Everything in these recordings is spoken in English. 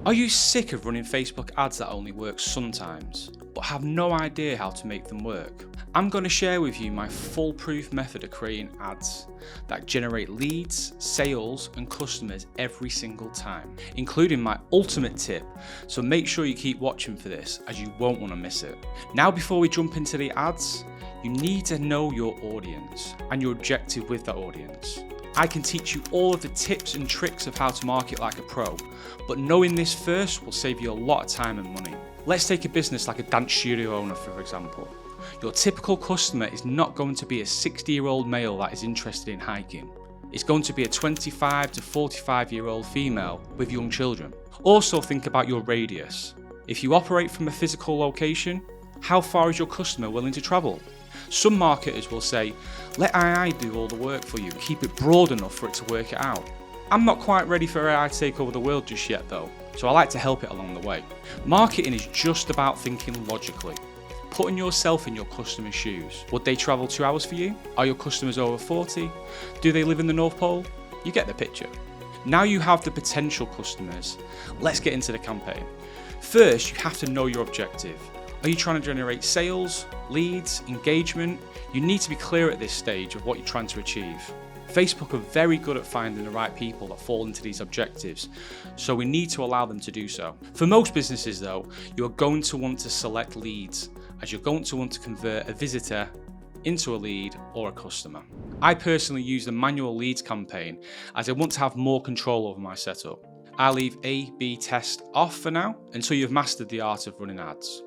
Are you sick of running Facebook ads that only work sometimes, but have no idea how to make them work? I'm going to share with you my foolproof method of creating ads that generate leads, sales, and customers every single time, including my ultimate tip, so make sure you keep watching for this as you won't want to miss it. Now, before we jump into the ads, you need to know your audience and your objective with that audience. I can teach you all of the tips and tricks of how to market like a pro, but knowing this first will save you a lot of time and money. Let's take a business like a dance studio owner, for example. Your typical customer is not going to be a 60-year-old male that is interested in hiking. It's going to be a 25 to 45-year-old female with young children. Also think about your radius. If you operate from a physical location, how far is your customer willing to travel? Some marketers will say, let AI do all the work for you, keep it broad enough for it to work it out. I'm not quite ready for AI to take over the world just yet though, so I like to help it along the way. Marketing is just about thinking logically, putting yourself in your customer's shoes. Would they travel 2 hours for you? Are your customers over 40? Do they live in the North Pole? You get the picture. Now you have the potential customers. Let's get into the campaign. First, you have to know your objective. Are you trying to generate sales, leads, engagement? You need to be clear at this stage of what you're trying to achieve. Facebook are very good at finding the right people that fall into these objectives, so we need to allow them to do so. For most businesses though, you're going to want to select leads, as you're going to want to convert a visitor into a lead or a customer. I personally use the manual leads campaign as I want to have more control over my setup. I leave A/B test off for now until you've mastered the art of running ads.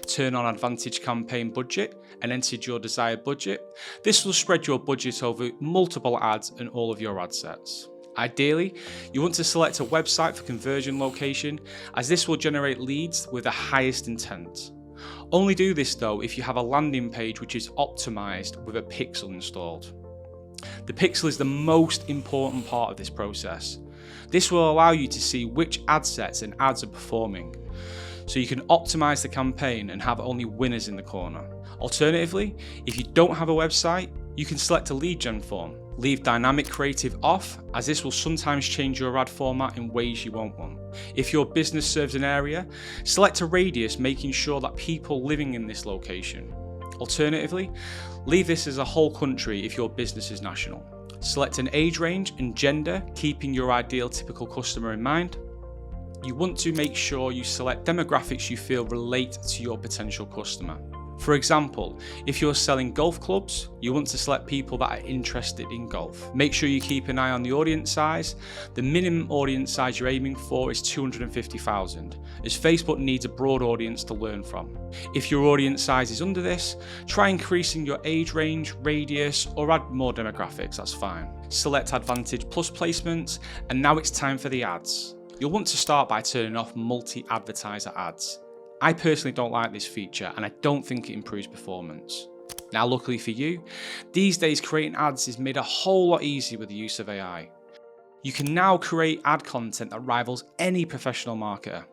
Turn on Advantage campaign budget and enter your desired budget. This will spread your budget over multiple ads and all of your ad sets. Ideally, you want to select a website for conversion location, as this will generate leads with the highest intent. Only do this though if you have a landing page which is optimized with a pixel installed. The pixel is the most important part of this process. This will allow you to see which ad sets and ads are performing, so you can optimize the campaign and have only winners in the corner. Alternatively, if you don't have a website, you can select a lead gen form. Leave dynamic creative off, as this will sometimes change your ad format in ways you won't want. If your business serves an area, select a radius, making sure that people living in this location. Alternatively, leave this as a whole country if your business is national. Select an age range and gender, keeping your ideal typical customer in mind. You want to make sure you select demographics you feel relate to your potential customer. For example, if you're selling golf clubs, you want to select people that are interested in golf. Make sure you keep an eye on the audience size. The minimum audience size you're aiming for is 250,000, as Facebook needs a broad audience to learn from. If your audience size is under this, try increasing your age range, radius, or add more demographics, that's fine. Select Advantage Plus placements, and now it's time for the ads. You'll want to start by turning off multi-advertiser ads. I personally don't like this feature and I don't think it improves performance. Now, luckily for you, these days creating ads is made a whole lot easier with the use of AI. You can now create ad content that rivals any professional marketer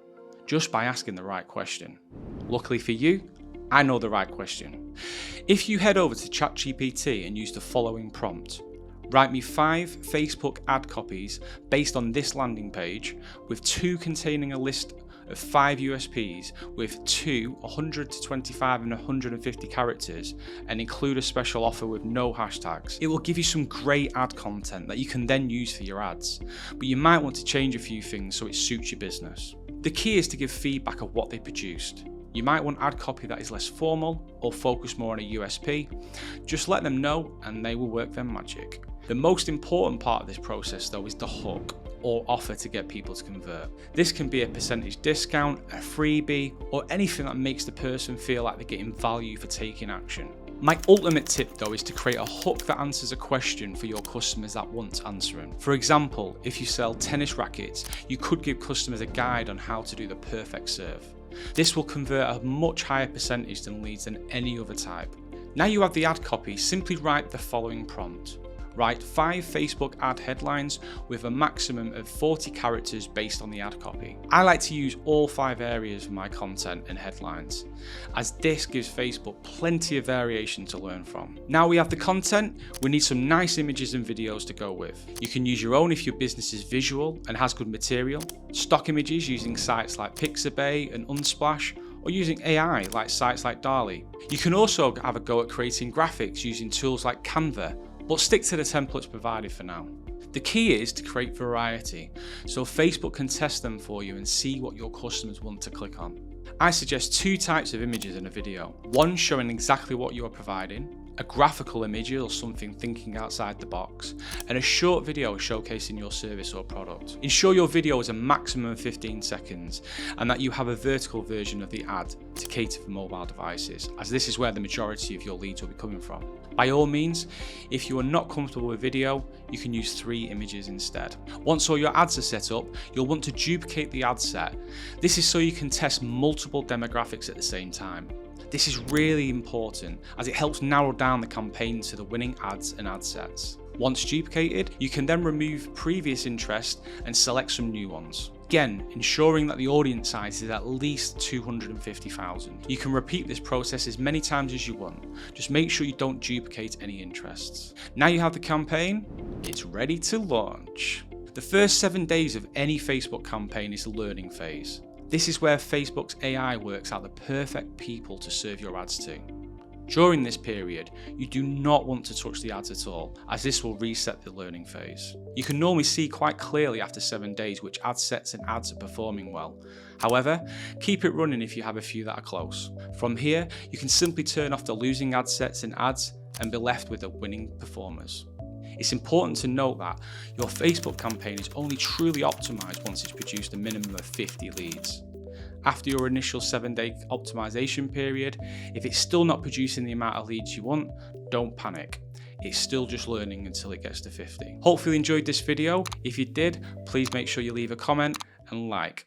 just by asking the right question. Luckily for you, I know the right question. If you head over to ChatGPT and use the following prompt, write me 5 Facebook ad copies based on this landing page, with 2 containing a list of 5 USPs with 2 100 to 25 and 150 characters, and include a special offer with no hashtags. It will give you some great ad content that you can then use for your ads, but you might want to change a few things so it suits your business. The key is to give feedback of what they produced. You might want ad copy that is less formal or focus more on a USP. Just let them know and they will work their magic. The most important part of this process though is the hook or offer to get people to convert. This can be a percentage discount, a freebie, or anything that makes the person feel like they're getting value for taking action. My ultimate tip though is to create a hook that answers a question for your customers that want answering. For example, if you sell tennis rackets, you could give customers a guide on how to do the perfect serve. This will convert a much higher percentage than leads than any other type. Now you have the ad copy, simply write the following prompt. Write 5 Facebook ad headlines with a maximum of 40 characters based on the ad copy. I like to use all 5 areas for my content and headlines, as this gives Facebook plenty of variation to learn from. Now we have the content, we need some nice images and videos to go with. You can use your own if your business is visual and has good material, stock images using sites like Pixabay and Unsplash, or using AI like sites like DALL-E. You can also have a go at creating graphics using tools like Canva, but stick to the templates provided for now. The key is to create variety, so Facebook can test them for you and see what your customers want to click on. I suggest 2 types of images in a video. One showing exactly what you are providing, a graphical image or something thinking outside the box, and a short video showcasing your service or product. Ensure your video is a maximum of 15 seconds and that you have a vertical version of the ad to cater for mobile devices, as this is where the majority of your leads will be coming from. By all means, if you are not comfortable with video, you can use 3 images instead. Once all your ads are set up, you'll want to duplicate the ad set. This is so you can test multiple demographics at the same time. This is really important as it helps narrow down the campaign to the winning ads and ad sets. Once duplicated, you can then remove previous interest and select some new ones. Again, ensuring that the audience size is at least 250,000. You can repeat this process as many times as you want. Just make sure you don't duplicate any interests. Now you have the campaign, it's ready to launch. The first 7 days of any Facebook campaign is the learning phase. This is where Facebook's AI works out the perfect people to serve your ads to. During this period, you do not want to touch the ads at all, as this will reset the learning phase. You can normally see quite clearly after 7 days which ad sets and ads are performing well. However, keep it running if you have a few that are close. From here, you can simply turn off the losing ad sets and ads and be left with the winning performers. It's important to note that your Facebook campaign is only truly optimized once it's produced a minimum of 50 leads. After your initial 7-day optimization period, if it's still not producing the amount of leads you want, don't panic. It's still just learning until it gets to 50. Hopefully you enjoyed this video. If you did, please make sure you leave a comment and like.